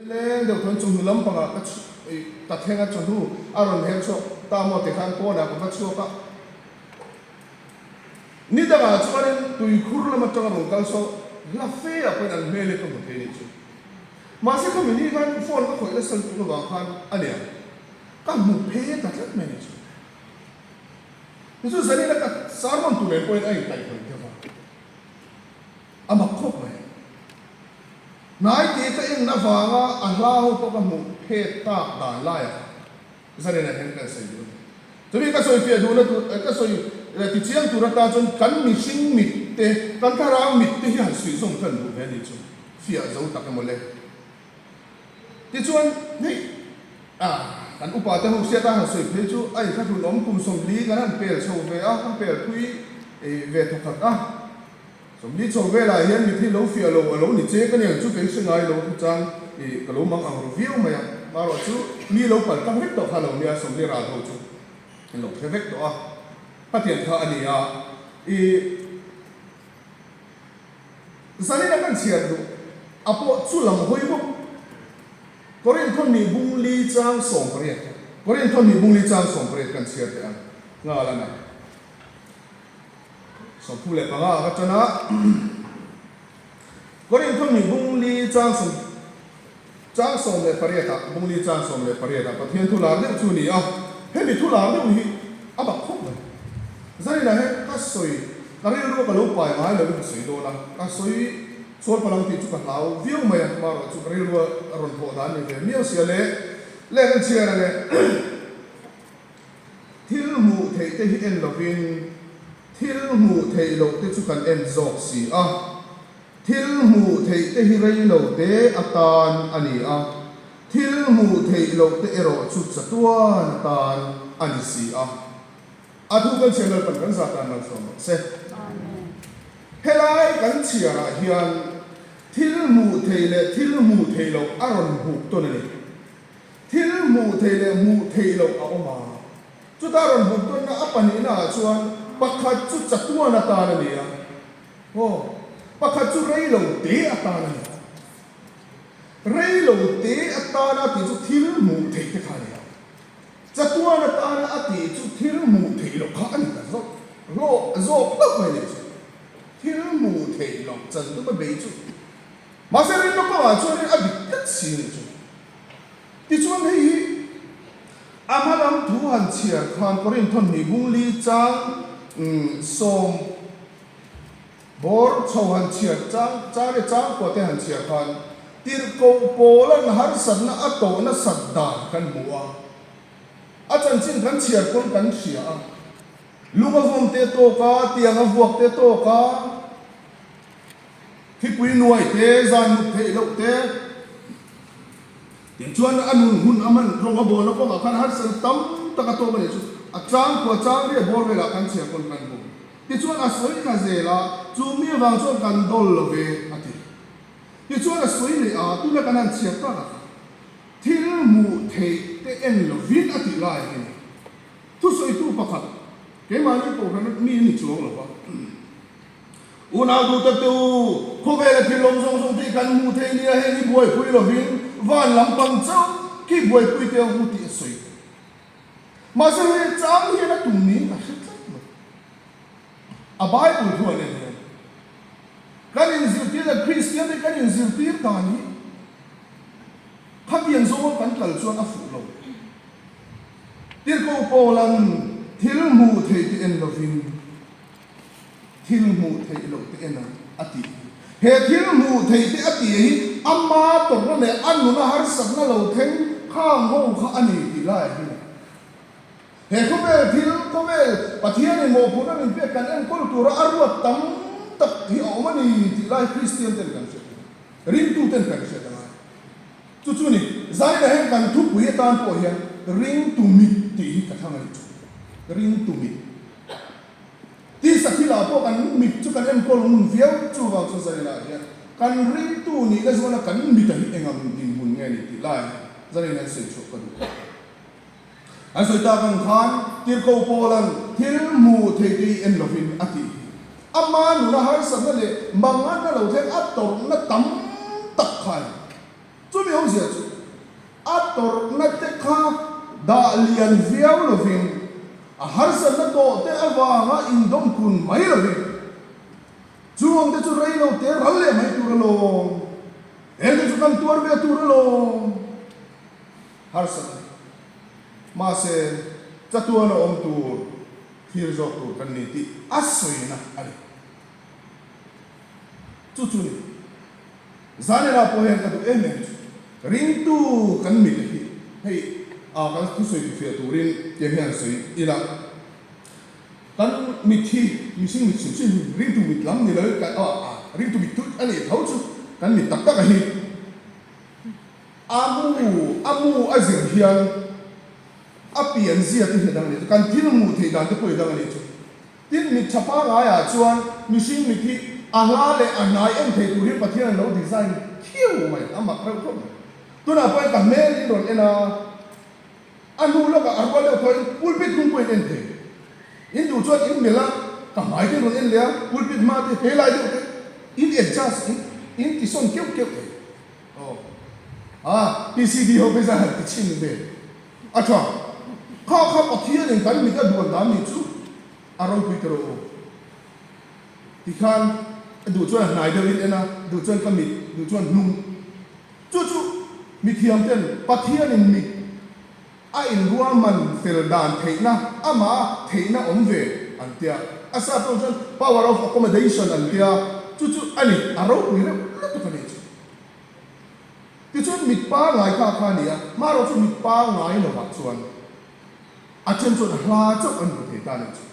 lên đầu tuần chung lắm bằng cái thèn cái chung thu aron hem cho ta một cái khăn po đã có bắt cho cả ni đã là cho nên tụi khur làm cho cái cái số là phê à cái anh mê lên trong một thế này chứ mà sẽ không mình đi cái phone có khỏi là sân tụi nó khăn anh em cái một phê đã rất mê này chứ ví dụ giờ này là cái sáng hôm tụi mình quên anh tại phần kia mà à mà khóc này nãy thì cái em đã vàng anh lao có cái một phê ta đàn lại giờ này là hiện cái gì đó cho nên cái số phía đó là cái số thì chiang tu ra ta chọn cắn mi sinh mít te cắn thà ra mít te hiền suy dùng thân đủ về đi chung phía dấu tắc cái mole thì chọn này cắn upa ta học xe ta học suy phía chú ai các tu nóm cùng sòng lý cái này bèo sầu về các bèo thui về thuộc thật sòng lý sầu về là hiền mít thì lâu phía lâu thì chế cái này chú cái sinh ai lâu chăng thì cái lâu mang ăn review mà rồi chú mi lâu phải tăng hết độ hà lâu nia sòng lý ra thôi chú lâu phải hết độ phát hiện thợ này giờ này là cái chuyện đó, apo chú làm hoi bốc, có人thôn này bung ly trang sòng bể, có人thôn này bung ly trang sòng bể cái chuyện đó, ngã là này, sòng phụ lệ bằng cái chỗ nào, có人thôn này bung ly trang sòng bể bể ta, bung ly trang sòng bể bể ta, phát hiện thu làm được chú này hết bị thu làm được gì, bạc khóc rồi. Giờ này là hết các soi, cái này lúc cái lúc bài máy là lúc soi đó là các soi số phần thì chụp lão view mà rồi chụp cái lúc run phổ đàn như thế, nhiều xíu lệ cái chuyện này thiếu mù thấy cái hiện là viên thiếu mù thấy lâu cái chụp cái em dọc xí thiếu mù thấy cái hiện đây lâu cái atan ani thiếu mù thấy lâu cái rồi chụp sát tuan atan ani xí thu cái chuyện là phần cái giả tan là sao mà thế lại cái chuyện là hiện thiếu mù thầy lâu aron hụt tôi này thiếu mù thầy lâu mà chúng ta aron hụt tôi na apa ni na chuan pakhat chu chatua na ta na ni pakhat chu rei lâu te ata na ni rei lâu te ata na ti chu thiếu mù thầy cái thằng này chatua na ta na ati chu thiếu mù thầy lâu khá anh ta zo tóc này thiếu mù thầy lâu chân tôi mới bị chu mà sẽ đến lúc mà cho nên bị tất xì này chứ thì cho nên mà làm thu hành chia khan có nên thôn này bung ly trang som bor châu hành chia trang cái trang có thể hành chia khan tir câu bồ là har sẵn na tổ na sẵn đàn kan mua chân chính kan chia con kan chia luma vom te to ka tiang vuộc te to ka khi quý nuôi thế gian thế lâu thế tiếng chuan anh hun aman không có bồ nó có cả khăn hát sơn tắm ta cả tô bên này chú trang của trang đi bồ về là anh sẽ con cần bồ tiếng chuan soi cái gì là chú mi vàng cho cần đôi về tiếng chuan soi này tu là cái anh sẽ ta là thiếu mù thế cái em là viết lại này tu soi tu bạc cái mà những bộ cái mi ni chuông là unau tu tu khu về là khi lồng sông thì cần mù thế này hay đi buổi cuối là viên van làm bằng châu khi buổi cuối tiêu mù tiệt soi mà sao vậy trang hiện là tụi mình là rất rất mà bài buổi thôi này cái này diệu tiết là Christian thì cái này diệu tiết tàn nhỉ khác biệt số vẫn cần chuan áp phụ lồng tiết câu po lần thiếu mù thế thì em là viên thiếu mù thầy lâu thế na ati he thiếu mù thầy thế ati amma tổ nó này ăn nó har sẵn nó lâu thế khang hông khang anh thì lại he không về và thiên này một phụ nữ mình biết cái anh có tụ ra arua tắm tập thì ông anh thì lại Christian tên cần sự ring tu tên cần sự đó chú này giải này cần thúc quý tan của hiện ring tu mít thì cả thằng này ring tu mít tí sắc khi là po kan mít chú kan em có luôn viêu chú vào cho giải lại hiện kan ring tu ni cái số là kan mít thì anh em nhìn buồn nghe thì lại giải này sẽ chụp cái anh soi ta bằng khan tiêu câu po lần thiếu mù thầy thì em lovin ati amma nu na har san le mangan na lo the at tor na tam tak khai chú mi hong zia chu ator na te kha da lian viau loving a harsan na to te awanga indom kun mai loving chuang te chu rei lo te ralle mai tu lo el te chu kan tuar ve tu lo harsan ma se chatua lo om tu thir zo tu kan ni ti asoi na ali chu chu ni zanera po hen ka tu emen ring tu kan mi te hi hei a kan tu soi tu fe tu rin ke hian soi ila kan mi thi mi sing mi sim ring tu mi lam ni lo ka ring tu mi tu ani thau chu kan mi tak tak a hi amu azir hian apian zia ti hedang ni kan thil mu thei dan te poi dang ani chu tin mi chapa ga ya chuan mi sing mi thi ahla le anai em thei tu ri pathian lo design khiu mai amak rau khom tu na poi ka mel ni ron ena anu lo ka arba le thoi pulpit kum poi en thei in du chuan in mela ka mai te ron en le pulpit ma te helai du te in adjust in ti son keu PCD ho pe za ti chin be acha kha pathian en kan mi ka duan da mi chu aro pui tro ti khan du chuan nai de in ena du chuan ka mi du chuan nung chu mi thiam ten pathian in mi a in ruang man fel dan theina ama theina om ve an tia asa to chuan power of accommodation an tia chu ani aro pui re tu ka ni ti chuan mi pa ngai kha nia ma ro chu mi pa ngai lo ba chuan a chen chuan hla chok an bu the ta ni chu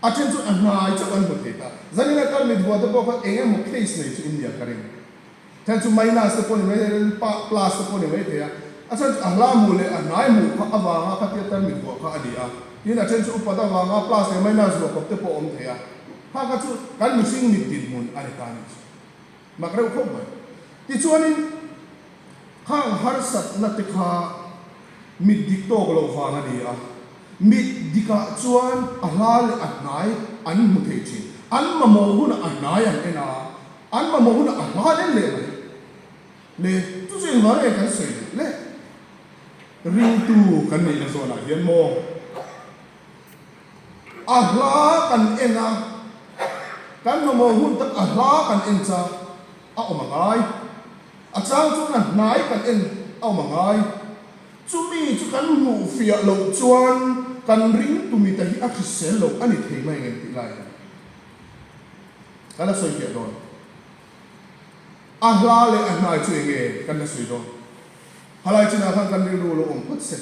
a chen chuan an ngai chok an bu the ta zanina kal mi dwa de bo kha engem mo place nei chu India karin chen chu minus te pon me pa plus te pon me the a chen chu hla mu le an ngai mu kha awa nga kha te tan mi dwa kha adi a ni na chen chu upada wa nga plus te minus ro ko te po om the a ha ka chu kan mi sing mi tin mun ani ta ni makreu khom mai ti chuanin khang har sat na te kha mit dik to lo fa na ni a mit dika chuan a hal at nai an mu thei chi an ma mo hun a nai an ena an ma mo hun a hal le tu se ma le kan sei le ring tu kan ni na zona hian mo a hla kan ena kan ma mo hun tak a hla kan en cha a o ma ngai a chang chu na nai kan en au ma ngai chu mi chu kan mu fia lo chuan kan ring tu mi ta hi a khi sel lo ani thei mai ngen ti lai kana soi ke don a hla le a nai chu nge kan na soi don halai china kan ring lo om put se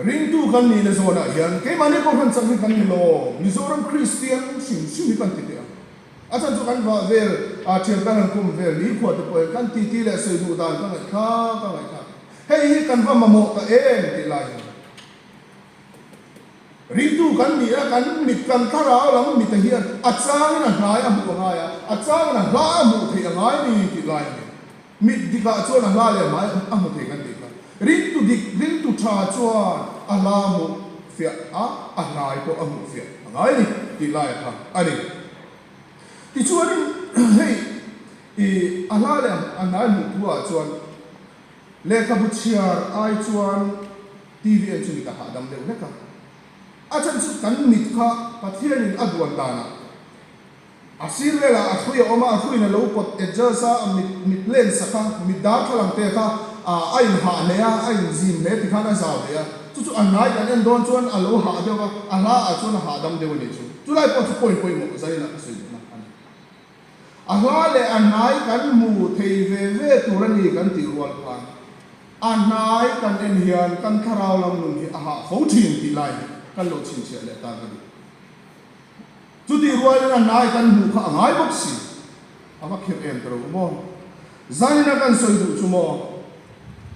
ring tu kan ni na zona hian ke mane ko han chang kan ni lo Mizoram Christian sim kan ti te asan chu kan va vel a chen kan kum vel ni kho te poi kan ti le sei du dan kan kha hei hi kan va ma mo ta em ti lai ri tu kan ni a kan mit kan thara lam mi ta hian a chang na hnai a mu nga ya a chang na hla mu thei a ngai ni ti lai mit dika chuan a hla le mai a mu thei kan ti ka ring tu tha chuan a la mu fia a ngai ko a mu fia a ngai ni ti lai kha ani ti chuan hei ala le anai mu tua chuan le ka bu chiar ai chuan TV en chu ka ha dam le ne ka a chan chu kan mit kha pathian in adwan dana asir le la athui oma athui na lo pot ejasa mit len saka mit da khalang te kha ai ha ne a ai zim ne ti khana zaw le a chu anai kan en don chuan alo ha de ka ala a chuan ha dam de ni chu lai pot point mo zai na sei a hla le a nai kan mu thei ve turani kan ti rual khan a nai kan en hian kan tharau lam nun hi a ha fo thin ti lai kan lo chin che le ta kan chu ti rual na nai kan mu kha ngai bok si ama khem em tro mo zanina kan soi du chu mo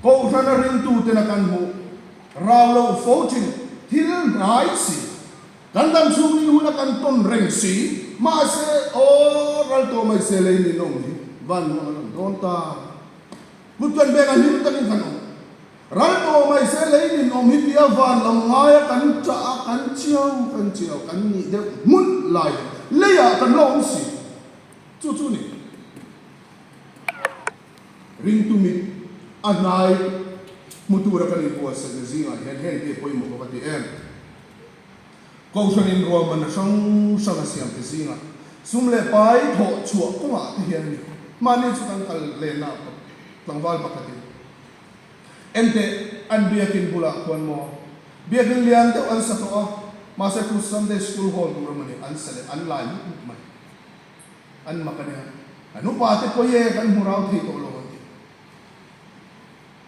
ko thana ring tu te na kan mu raw lo fo thin thil nai si kan dam chu ni hu na kan ton reng si ma se ral to mai se le ni no ni van no don ta bukan be kan hin tan kan ral to mai se le ni no mi dia van lam ngai kan cha kan chiao kan ni de mun lai le ya kan lo si chu ni ring tu mit anai mutura kan ibuat sezinga hen dia poi mo pati kau sanin ruang mana sang siam sezinga sumle pai tho chua ko ma hian ni mani chukan kal lena tlangwal pakati ente an biakin bula kon mo biakin lian te an sa to masa ku Sunday school hall mani an sale an lai mai an makane anu pate ko ye kan murau thi to lo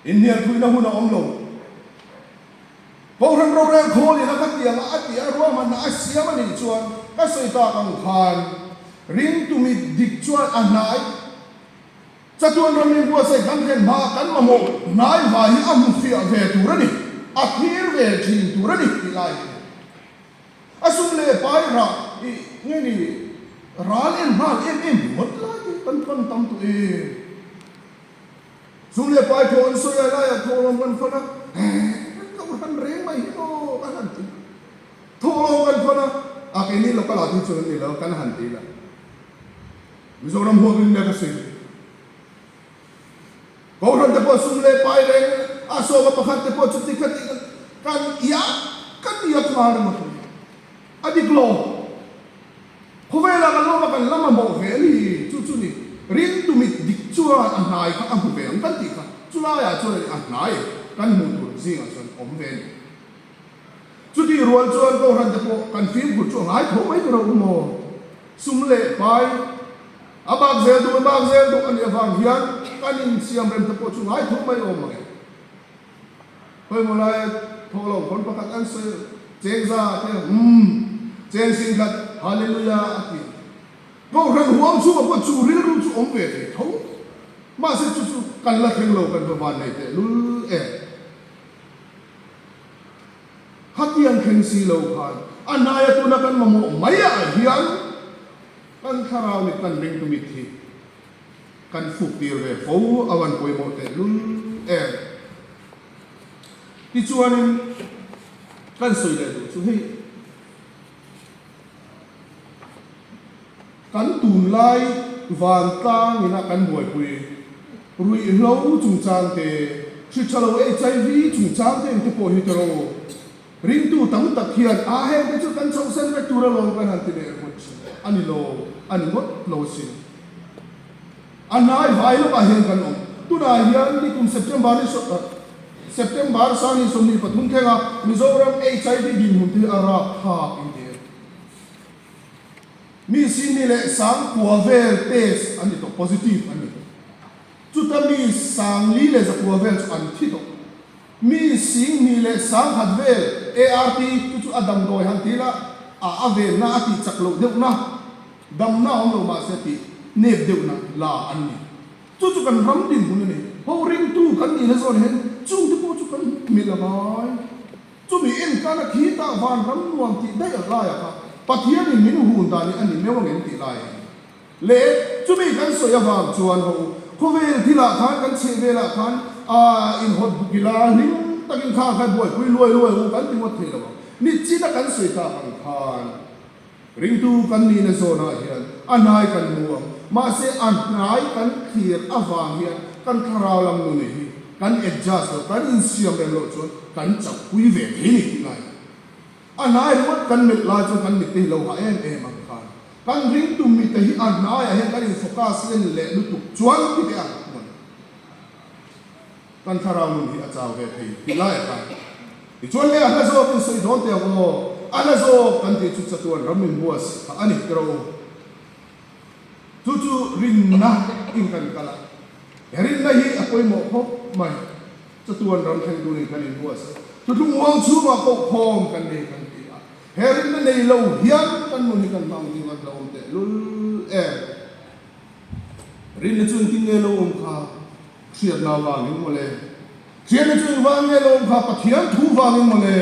in here tuina huna omlo Bauran roran kholi na katia la atia ruama na asia mani chuan ka soita kang khan ring tu mi dik chuan anai chatuan ramin bua sai kan ken ma kan mamo nai va hi am fia ve turani akhir ve thin turani tilai asum le pai ra nge ni ral en mot la kan tam tu sum le pai thon so ya la ya thon man fana kan reng mai no kan hanti tholo kan fana akini lo kala tu chun ni lo kan hanti la mizoram ho bin na se Gauran te po sumle pai reng aso ba pakhat te po chuti khati kan iya kmar ma adi glo hovela kan lo kan lama mo veli chu ni rin tu mit dik chua anai ka am ve ang kan ti ka chula ya chula anai kan mu tu zinga chon om ven chuti rual chuan Gauran te po kan film ku chu ngai tho mai ro mo sumle pai abag zel du an evang hian kanin siam rem te po chu ngai thuk mai om mai hoi mo lai tholo kon pakat an se cheng za te cheng sing khat hallelujah ati ko ran huam chu ko chu ril ru chu om ve te tho ma se chu kan la theng lo kan ba nei te lul hatian khen si lo khan anaya tu na kan mamo maya hian kan tharau ni kan ring tu mit hi kan fuk tir ve fo awan poi mo te lul ti chuanin kan soi le du chu hi kan tun lai van tang ina kan boi pui rui lo chung chang te chi chalo HIV chung chang te po hi tero ring tu tam tak hian a he te chu kan chong sen ve tu ra lo kan han ti ne ani ngot lo sin anai vai lo ka hian kan om tu na hian ni kum September sang ni somni pathum khenga Mizoram HIV din hum ti ara kha inde mi sin ni le sang kuavel test ani to positive ani chu ta mi sang li le za kuavel an thi to mi sing ni le sang hadvel ART chu adam doi han ti la a ave na ati chaklo deu na dam na om lo ma se ti nep deu na la an ni chu kan ram din hun ni ho ring tu kan ni le zon hen chu tu ko chu kan mi la mai chu mi en kana khi ta van ram nuam ti dai la ya ka pathian ni min hun da ni ani mewang en ti lai le chu mi kan so ya wang chuan ho ko ve thi la khan kan che ve la khan in hot bukila ning takin kha khai boy pui loi u kan ti mo the lo ni chi na kan soi ta kan khan ring tu kan ni na so na hian anai kan nuam ma se anai kan khir awang hian kan tharau lam nu ni kan adjust kan in siam rem lo chon kan chak pui ve the ni ti ngai anai wat kan mit la chon kan mit te lo ha em ang khan kan ring tu mi te hi anai a hian kan in focus len le lu tu chuan ti te ang kan tharau nu hi a chaw ve thei ti lai ka ti chuan le ana zo tin soi don te ko ana zo kan ti chu chatuan ramin buas ani tro chu rin na in kan kala herin na hi apoi mo ho mai chatuan ram thang tu ni kan in buas chu wang chu ma ko khom kan ni kan ti a herin na nei lo hian kan mo ni kan mang ni wat lo te lul rin na chun tin ne lo kha khiat na wa ni mo le khiat na chun wa nge lo kha pathian thu wa ni mo le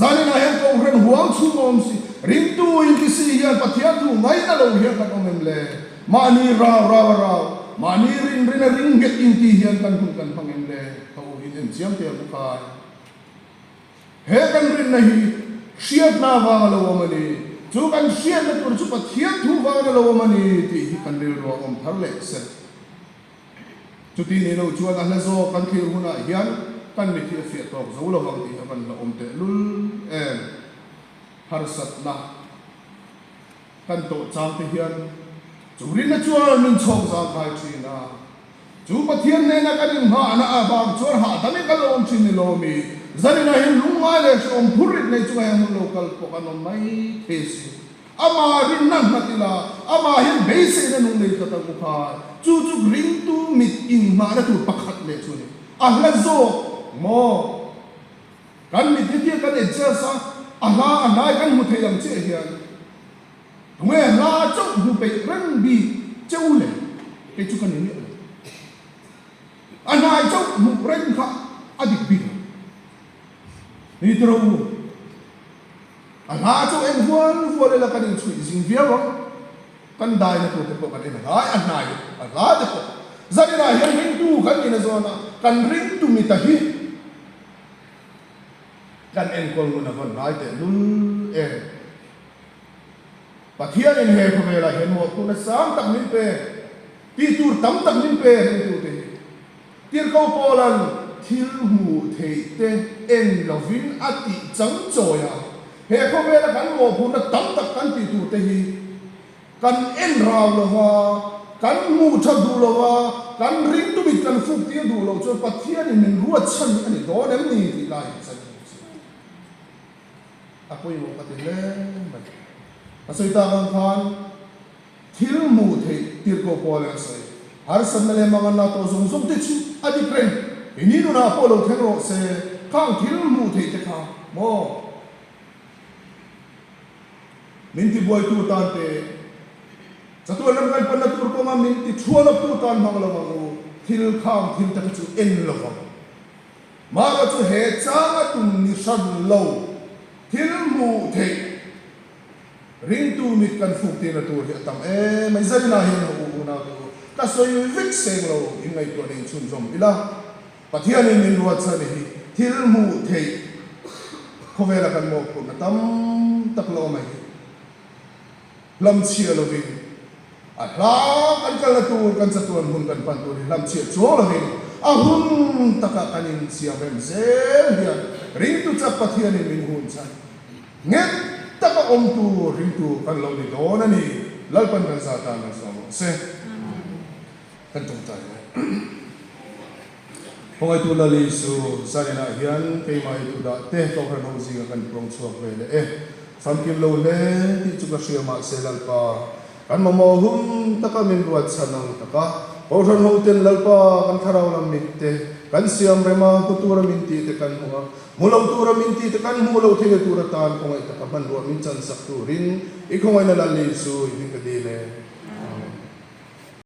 zani na hen ko ren huang chu mom si rin tu in ti si hian pathian thu mai na lo hian kan om le mani ra mani rin get in ti hian kan hun kan phangem le ko in em chiam te bu ka he kan rin na hi shiat na wa lo mani chu kan shiat na tur chu pathian thu wa lo mani ti hi kan ri ro om thar le se chút đi này lâu chuan anh zo căn thiêu huna hiền căn mình thiêu phiệt tộc dấu là vòng thì căn là tệ lul em har sat na căn tổ trang thì hiền chú rin na chuan mình chong sang khai chi na chú bắt thiên này na cái ha na bang chuan ha ta mình cái lom chi ni lomi zari na hiền lung mai le som phurit này chu em local po kan mai thesi ama rin nan matila ama hiền base na nung nei ta ta ku kha chú ring tu mit in ma na tu pakhat le chu ni ahla zo mo kan mit thi kan e cha sa aha anai kan mu thei lam che hian nghe la chốc hu pe ran bi cheu le ke chu kan ni anai chốc mu ran kha adik bi ni tro aha chốc em huan le la kan chui jing via wa kan dai na tu ko kan en hai anai aha de ko zani na hian tu kan ni na zona kan ring tu mi ta hi kan en ko na von rai te lul e pathian in he ko la hen mo tu na sam tak min pe ti tur tam tak min pe hen tu te tir ko polan thil mu thei te en lovin ati chang choya he ko la kan mo pu na tam tak kan ti tu te hi kan en raw lawa kan mu tha du lawa kan ring tu mi kan fu ti du lo cho pathian in min ruat chan ani do nem ni ti lai chan apoi mo patile asoi ta kan khan thil mu thei tir ko pole asoi har san le mangan na to zung zung te chu adi pren ini nu na polo thero se khang thil mu thei te kha mo minti boy tu tan te satu lam kan pan tur ko ma minti thuala tu tan mangala mangu thil khang thil ta chu en lo ma ga chu he cha tu ni san lo thil mu thei ring tu mit kan fuk ti na tu hi tam e mai zari na hin hu na tu ka so yu vik seng lo in ngai to nei chun zom ila pathian in min ruat sa ni thil mu thei khovela kan mo ko na tam tak lo mai lam chia lo vin a la kan kala tu kan sa tuan hun kan pan tu lam chia cho lo vin a hun taka kanin sia vem zel hian ring tu cha pathian in min hun chan nget taka om tu ring tu kan lo ni do na ni lalpan kan sa ta na so se kan tung ta hongai tu la li su sanina hian ke mai tu da te to kan ho zi kan prong chuak ve le fam kim lo le ti chu ka sia ma se lalpa kan mo hum taka min ruat sanang taka Pausan hotel lalpa kan tharau lam mitte kan siam rema kutura minti te kan hunga mulau tura minti te kan mulau thile tura tan kongai ta kan ro min chan sak turin ikhongai na lali su hin ka dile